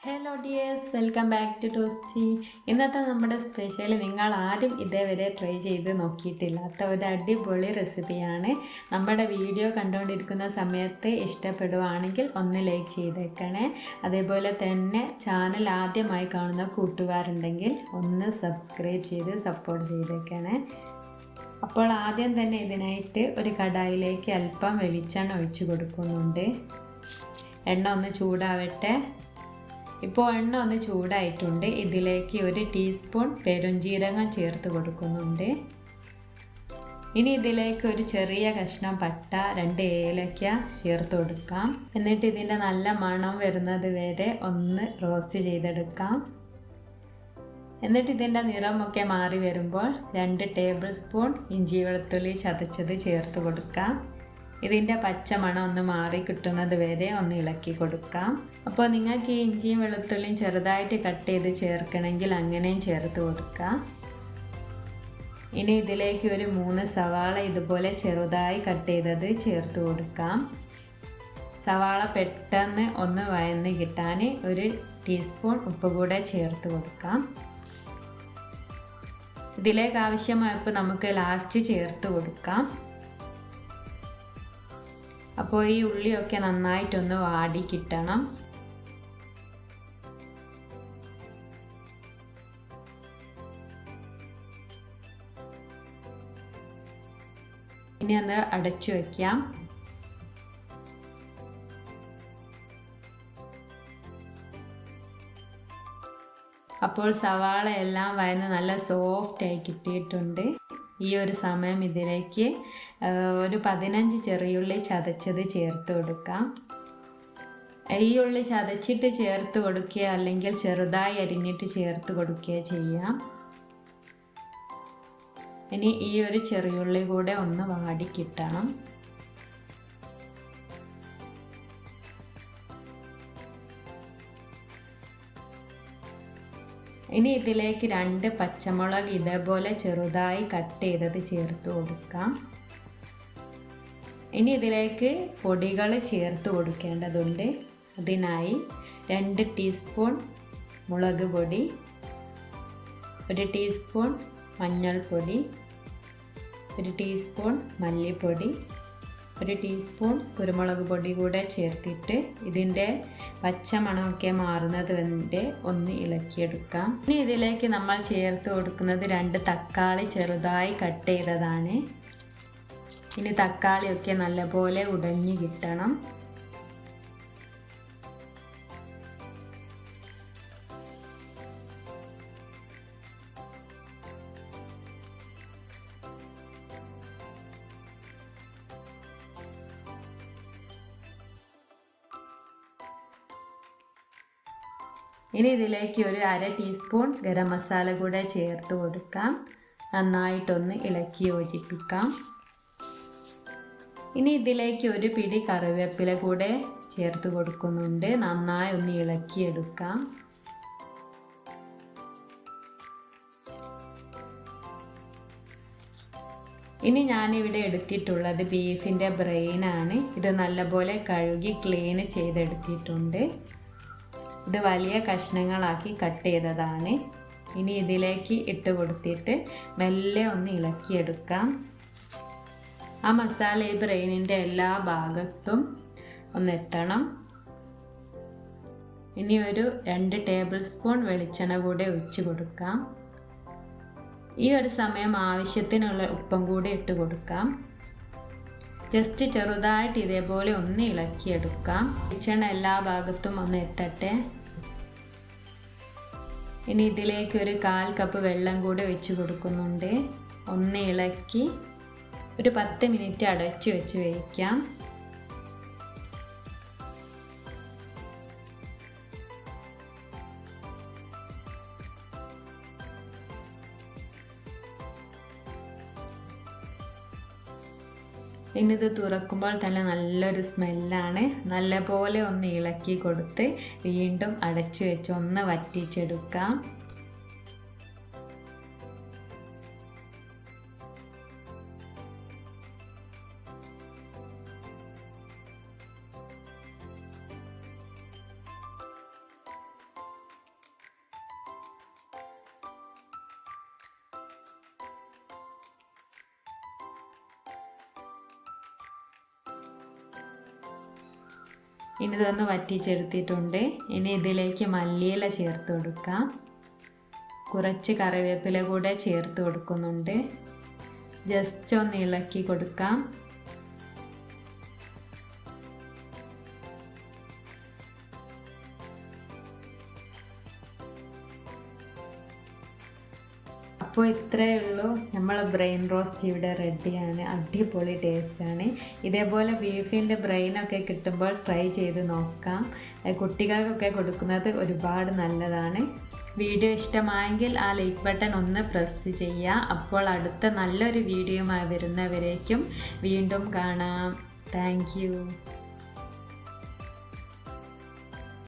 Hello dears, welcome back to Toasty. ഇന്നത്തെ നമ്മുടെ special നിങ്ങൾ ആരും ഇതേവരെ ട്രൈ ചെയ്ത് നോക്കിയിട്ടില്ലാത്ത ഒരു അടിപൊളി റെസിപ്പിയാണ്. നമ്മുടെ വീഡിയോ കണ്ടുകൊണ്ടിരിക്കുന്ന സമയത്ത് ഇഷ്ടപ്പെടുവാണെങ്കിൽ ഒന്ന് ലൈക്ക് ചെയ്തേക്കണേ. അതേപോലെ തന്നെ ചാനൽ ആദ്യമായി കാണുന്ന കൂട്ടുകാരുണ്ടെങ്കിൽ ഒന്ന് സബ്സ്ക്രൈബ് ചെയ്ത് സപ്പോർട്ട് ചെയ്തേക്കണേ. അപ്പോൾ ആദ്യം തന്നെ ഇതിനായിട്ട് ഒരു കടായിലേക്ക് അല്പം വെളിച്ചെണ്ണ ഒഴിച്ച് കൊടുക്കുന്നുണ്ട്. എണ്ണ ഒന്ന് ചൂടാവട്ടെ. ഇപ്പോൾ എണ്ണ ഒന്ന് ചൂടായിട്ടുണ്ട്. ഇതിലേക്ക് ഒരു ടീസ്പൂൺ പെരുംജീരകം ചേർത്ത് കൊടുക്കുന്നുണ്ട്. ഇനി ഇതിലേക്ക് ഒരു ചെറിയ കഷ്ണം പട്ട, 2 ഏലക്ക ചേർത്ത് കൊടുക്കാം. എന്നിട്ട് ഇതിൻ്റെ നല്ല മണം വരുന്നത് വരെ ഒന്ന് റോസ്റ്റ് ചെയ്തെടുക്കാം. എന്നിട്ട് ഇതിൻ്റെ നിറമൊക്കെ മാറി വരുമ്പോൾ 2 ടേബിൾ സ്പൂൺ ഇഞ്ചി വെളുത്തുള്ളി ചതച്ചത് ചേർത്ത് കൊടുക്കാം. ഇതിൻ്റെ പച്ചമണം ഒന്ന് മാറി കിട്ടുന്നത് വരെ ഒന്ന് ഇളക്കി കൊടുക്കാം. അപ്പോൾ നിങ്ങൾക്ക് ഈ ഇഞ്ചിയും വെളുത്തുള്ളിയും ചെറുതായിട്ട് കട്ട് ചെയ്ത് ചേർക്കണമെങ്കിൽ അങ്ങനെയും ചേർത്ത് കൊടുക്കാം. ഇനി ഇതിലേക്ക് ഒരു 3 സവാള ഇതുപോലെ ചെറുതായി കട്ട് ചെയ്തത് ചേർത്ത് കൊടുക്കാം. സവാള പെട്ടെന്ന് ഒന്ന് വഴന്ന് കിട്ടാൻ ഒരു ടീസ്പൂൺ ഉപ്പ് കൂടെ ചേർത്ത് കൊടുക്കാം. ഇതിലേക്ക് ആവശ്യമായ ഉപ്പ് നമുക്ക് ലാസ്റ്റ് ചേർത്ത് കൊടുക്കാം. അപ്പോൾ ഈ ഉള്ളിയൊക്കെ നന്നായിട്ടൊന്ന് വാടി കിട്ടണം. ഇനി അത് അടച്ചു വയ്ക്കാം. അപ്പോൾ സവാള എല്ലാം വഴന്ന് നല്ല സോഫ്റ്റായി കിട്ടിയിട്ടുണ്ട്. ഈ ഒരു സമയം ഇതിലേക്ക് ഒരു 15 ചെറിയുള്ളി ചതച്ചത് ചേർത്ത് കൊടുക്കാം. ഈ ഉള്ളി ചതച്ചിട്ട് ചേർത്ത് കൊടുക്കുക, അല്ലെങ്കിൽ ചെറുതായി അരിഞ്ഞിട്ട് ചേർത്ത് കൊടുക്കുക ചെയ്യാം. ഇനി ഈ ഒരു ചെറിയുള്ളി കൂടെ ഒന്ന് വാടി കിട്ടണം. ഇനി ഇതിലേക്ക് 2 പച്ചമുളക് ഇതേപോലെ ചെറുതായി കട്ട് ചെയ്തത് ചേർത്ത് കൊടുക്കാം. ഇനി ഇതിലേക്ക് പൊടികൾ ചേർത്ത് കൊടുക്കേണ്ടതുണ്ട്. അതിനായി 2 ടീസ്പൂൺ മുളക് പൊടി, 1 ടീസ്പൂൺ മഞ്ഞൾപ്പൊടി, 1 ടീസ്പൂൺ മല്ലിപ്പൊടി, 1 ടീസ്പൂൺ കുരുമുളക് പൊടി കൂടെ ചേർത്തിട്ട് ഇതിൻ്റെ പച്ചമണമൊക്കെ മാറുന്നത് വരെ ഒന്ന് ഇളക്കിയെടുക്കാം. ഇനി ഇതിലേക്ക് നമ്മൾ ചേർത്ത് കൊടുക്കുന്നത് 2 തക്കാളി ചെറുതായി കട്ട് ചെയ്തതാണ്. ഇനി തക്കാളിയൊക്കെ നല്ലപോലെ ഉടഞ്ഞു കിട്ടണം. ഇനി ഇതിലേക്ക് ഒരു 1/2 ടീസ്പൂൺ ഗരം മസാല കൂടെ ചേർത്ത് കൊടുക്കാം. നന്നായിട്ടൊന്ന് ഇളക്കി യോജിപ്പിക്കാം. ഇനി ഇതിലേക്ക് ഒരു പിടി കറിവേപ്പില കൂടെ ചേർത്ത് കൊടുക്കുന്നുണ്ട്. നന്നായി ഒന്ന് ഇളക്കിയെടുക്കാം. ഇനി ഞാനിവിടെ എടുത്തിട്ടുള്ളത് ബീഫിൻ്റെ ബ്രെയിനാണ്. ഇത് നല്ലപോലെ കഴുകി ക്ലീൻ ചെയ്തെടുത്തിട്ടുണ്ട്. ഇത് വലിയ കഷ്ണങ്ങളാക്കി കട്ട് ചെയ്തതാണ്. ഇനി ഇതിലേക്ക് ഇട്ട് കൊടുത്തിട്ട് മെല്ലെ ഒന്ന് ഇളക്കിയെടുക്കാം. ആ മസാല ഈ ബ്രെയിനിൻ്റെ എല്ലാ ഭാഗത്തും ഒന്ന് എത്തണം. ഇനി ഒരു 2 ടേബിൾ സ്പൂൺ വെളിച്ചെണ്ണ കൂടെ ഒഴിച്ച് കൊടുക്കാം. ഈ ഒരു സമയം ആവശ്യത്തിനുള്ള ഉപ്പും കൂടി ഇട്ട് കൊടുക്കാം. ജസ്റ്റ് ചെറുതായിട്ട് ഇതേപോലെ ഒന്ന് ഇളക്കിയെടുക്കാം. വെളിച്ചെണ്ണ എല്ലാ ഭാഗത്തും ഒന്ന് എത്തട്ടെ. ഇനി ഇതിലേക്ക് ഒരു 1/4 കപ്പ് വെള്ളം കൂടി ഒഴിച്ച് കൊടുക്കുന്നുണ്ട്. ഒന്ന് ഇളക്കി ഒരു 10 മിനിറ്റ് അടച്ചു വെച്ച് വേവിക്കാം. ഇനി ഇത് തുറക്കുമ്പോൾ തന്നെ നല്ലൊരു സ്മെല്ലാണ്. നല്ലപോലെ ഒന്ന് ഇളക്കി കൊടുത്ത് വീണ്ടും അടച്ചു വെച്ച് ഒന്ന് വറ്റിച്ചെടുക്കാം. ഇനി ഇതൊന്ന് വറ്റിച്ചെടുത്തിട്ടുണ്ട്. ഇനി ഇതിലേക്ക് മല്ലിയില ചേർത്ത് കൊടുക്കാം. കുറച്ച് കറിവേപ്പില കൂടെ ചേർത്ത് കൊടുക്കുന്നുണ്ട്. ജസ്റ്റ് ഒന്ന് ഇളക്കി കൊടുക്കാം. അപ്പോൾ ഇത്രയേ ഉള്ളൂ, നമ്മളെ ബ്രെയിൻ റോസ്റ്റ് ഇവിടെ റെഡിയാണ്. അടിപൊളി ടേസ്റ്റാണ്. ഇതേപോലെ ബീഫിൻ്റെ ബ്രെയിനൊക്കെ കിട്ടുമ്പോൾ ട്രൈ ചെയ്ത് നോക്കാം. കുട്ടികൾക്കൊക്കെ കൊടുക്കുന്നത് ഒരുപാട് നല്ലതാണ്. വീഡിയോ ഇഷ്ടമായെങ്കിൽ ആ ലൈക്ക് ബട്ടൺ ഒന്ന് പ്രസ് ചെയ്യുക. അപ്പോൾ അടുത്ത നല്ലൊരു വീഡിയോയുമായി വരുന്നവരേക്കും വീണ്ടും കാണാം. Thank you.